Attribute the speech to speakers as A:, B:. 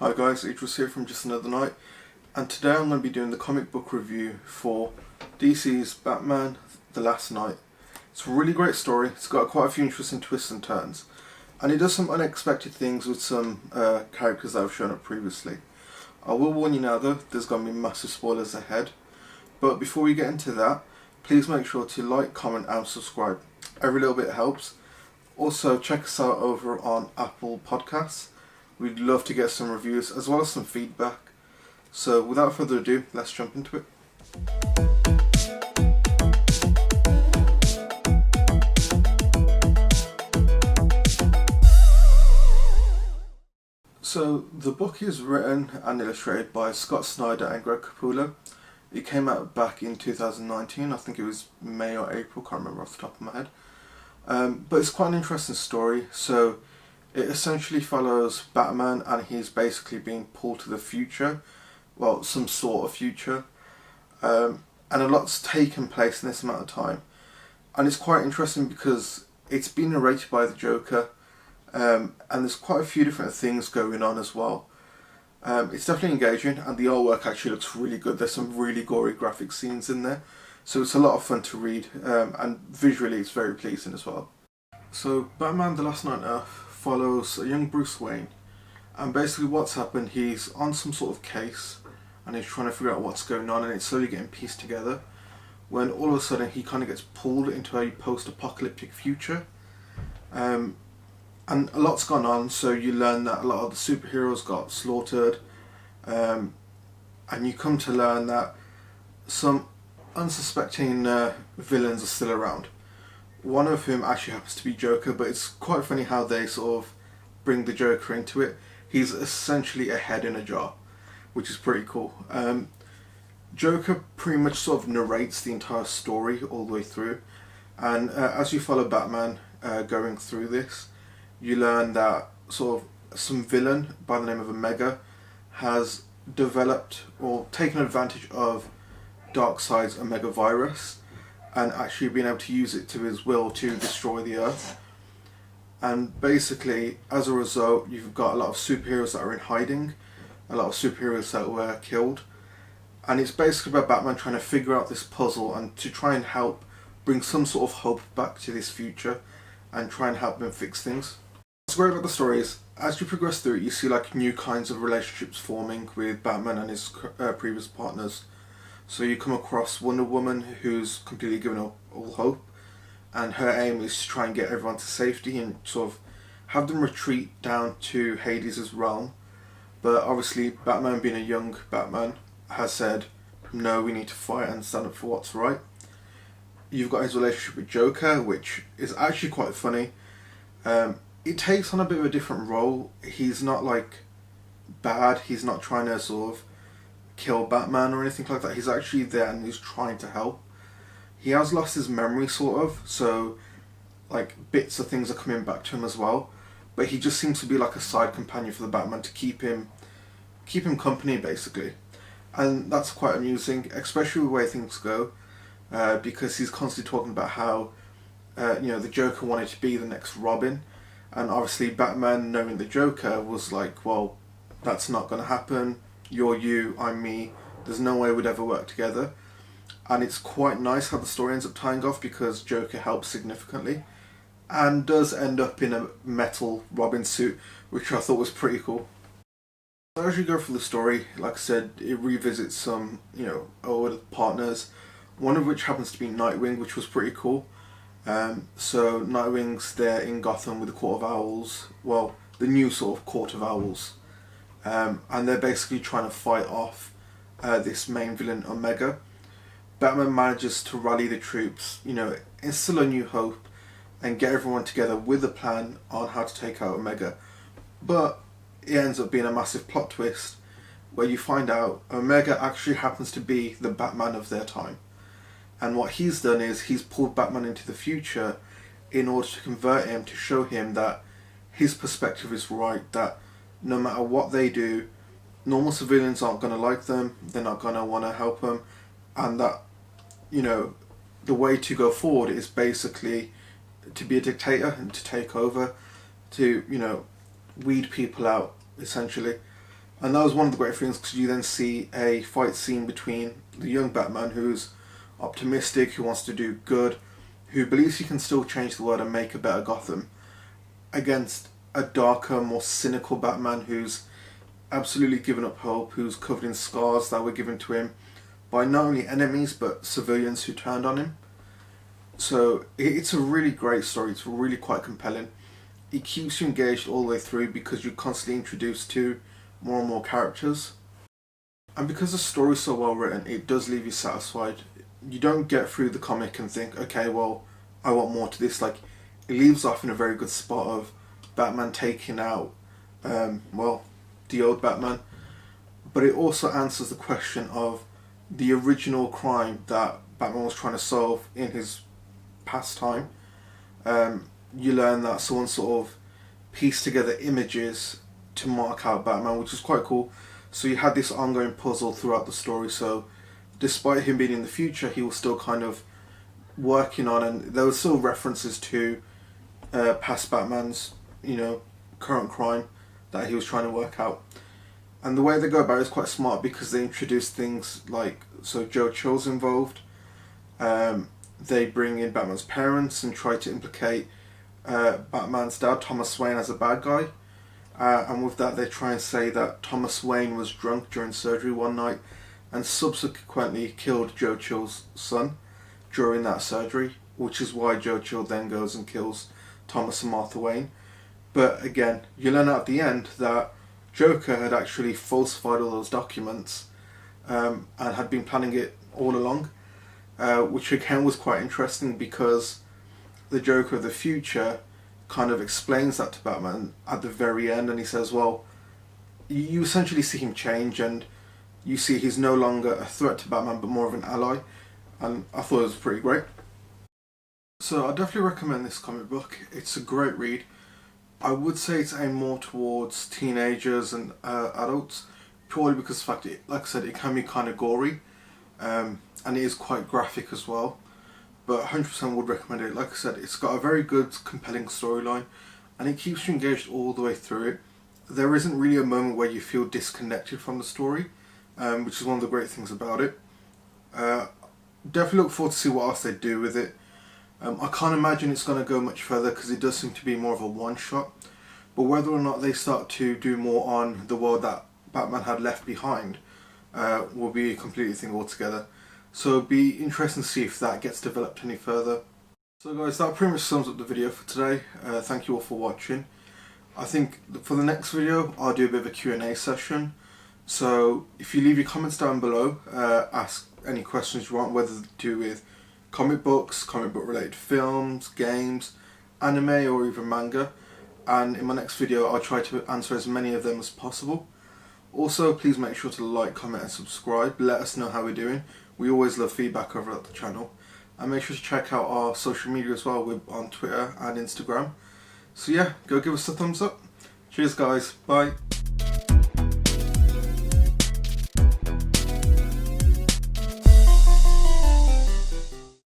A: Hi guys, Idris here from Just Another Night, and today I'm going to be doing the comic book review for DC's Batman The Last Knight. It's a really great story, it's got quite a few interesting twists and turns, and it does some unexpected things with some characters that I've shown up previously. I will warn you now though, there's going to be massive spoilers ahead, but before we get into that, please make sure to like, comment and subscribe. Every little bit helps. Also check us out over on Apple Podcasts. We'd love to get some reviews as well as some feedback. So without further ado, let's jump into it. So the book is written and illustrated by Scott Snyder and Greg Capullo. It came out back in 2019, I think it was May or April, can't remember off the top of my head. But it's quite an interesting story. So it essentially follows Batman, and he's basically being pulled to the future, well, some sort of future, and a lot's taken place in this amount of time, and it's quite interesting because it's been narrated by the Joker, and there's quite a few different things going on as well. It's definitely engaging, and the artwork actually looks really good. There's some really gory graphic scenes in there, so it's a lot of fun to read, and visually it's very pleasing as well. So Batman The Last Knight on Earth follows a young Bruce Wayne, and basically what's happened, he's on some sort of case and he's trying to figure out what's going on, and it's slowly getting pieced together when all of a sudden he kind of gets pulled into a post-apocalyptic future, and a lot's gone on. So you learn that a lot of the superheroes got slaughtered, and you come to learn that some unsuspecting villains are still around. One of whom actually happens to be Joker, but it's quite funny how they sort of bring the Joker into it. He's essentially a head in a jar, which is pretty cool. Joker pretty much sort of narrates the entire story all the way through, and as you follow Batman going through this, you learn that sort of some villain by the name of Omega has developed or taken advantage of Darkseid's Omega virus, and actually being able to use it to his will to destroy the Earth. And basically, as a result, you've got a lot of superheroes that are in hiding, a lot of superheroes that were killed, and it's basically about Batman trying to figure out this puzzle and to try and help bring some sort of hope back to this future and try and help them fix things. What's great about the story is, as you progress through it, you see like new kinds of relationships forming with Batman and his previous partners. So you come across Wonder Woman, who's completely given up all hope, and her aim is to try and get everyone to safety and sort of have them retreat down to Hades' realm. But obviously Batman, being a young Batman, has said, no, we need to fight and stand up for what's right. You've got his relationship with Joker, which is actually quite funny. It takes on a bit of a different role. He's not like bad, he's not trying to sort of kill Batman or anything like that. He's actually there and he's trying to help. He has lost his memory sort of, so like bits of things are coming back to him as well, but he just seems to be like a side companion for the Batman to keep him company basically, and that's quite amusing, especially the way things go, because he's constantly talking about how the Joker wanted to be the next Robin, and obviously Batman, knowing the Joker, was like, well, that's not going to happen. You're you, I'm me, there's no way we'd ever work together. And it's quite nice how the story ends up tying off, because Joker helps significantly and does end up in a metal Robin suit, which I thought was pretty cool. So as you go through the story, like I said, it revisits some old partners, one of which happens to be Nightwing, which was pretty cool. So Nightwing's there in Gotham with the Court of Owls, well, the new sort of Court of Owls. And they're basically trying to fight off this main villain, Omega. Batman manages to rally the troops, instill a new hope, and get everyone together with a plan on how to take out Omega. But it ends up being a massive plot twist, where you find out Omega actually happens to be the Batman of their time. And what he's done is he's pulled Batman into the future in order to convert him, to show him that his perspective is right, that no matter what they do, normal civilians aren't going to like them, they're not going to want to help them, and that, the way to go forward is basically to be a dictator and to take over, to, weed people out, essentially. And that was one of the great things, because you then see a fight scene between the young Batman, who's optimistic, who wants to do good, who believes he can still change the world and make a better Gotham, against a darker, more cynical Batman who's absolutely given up hope, who's covered in scars that were given to him by not only enemies but civilians who turned on him. So it's a really great story. It's really quite compelling. It keeps you engaged all the way through because you're constantly introduced to more and more characters. And because the story's so well written, it does leave you satisfied. You don't get through the comic and think, okay, well, I want more to this. Like, it leaves off in a very good spot of Batman taking out, the old Batman. But it also answers the question of the original crime that Batman was trying to solve in his past time. You learn that someone sort of pieced together images to mark out Batman, which is quite cool. So you had this ongoing puzzle throughout the story. So despite him being in the future, he was still kind of working on, and there were still references to past Batman's, current crime that he was trying to work out. And the way they go about it is quite smart because they introduce things like, so Joe Chill's involved. They bring in Batman's parents and try to implicate Batman's dad, Thomas Wayne, as a bad guy. And with that, they try and say that Thomas Wayne was drunk during surgery one night and subsequently killed Joe Chill's son during that surgery, which is why Joe Chill then goes and kills Thomas and Martha Wayne. But again, you learn at the end that Joker had actually falsified all those documents and had been planning it all along, which again was quite interesting because the Joker of the future kind of explains that to Batman at the very end, and he says, well, you essentially see him change and you see he's no longer a threat to Batman but more of an ally, and I thought it was pretty great. So I definitely recommend this comic book. It's a great read. I would say it's aimed more towards teenagers and adults, purely because of the fact it, like I said, it can be kind of gory, and it is quite graphic as well. But 100% would recommend it. Like I said, it's got a very good, compelling storyline, and it keeps you engaged all the way through it. There isn't really a moment where you feel disconnected from the story, which is one of the great things about it. Definitely look forward to see what else they do with it. I can't imagine it's going to go much further because it does seem to be more of a one-shot. But whether or not they start to do more on the world that Batman had left behind will be a completely thing altogether. So it'll be interesting to see if that gets developed any further. So guys, that pretty much sums up the video for today. Thank you all for watching. I think for the next video I'll do a bit of a Q&A session. So if you leave your comments down below, ask any questions you want, whether to do with comic books, comic book related films, games, anime or even manga, and in my next video I'll try to answer as many of them as possible. Also, please make sure to like, comment and subscribe. Let us know how we're doing. We always love feedback over at the channel. And make sure to check out our social media as well. We're on Twitter and Instagram. So yeah, go give us a thumbs up. Cheers guys, bye.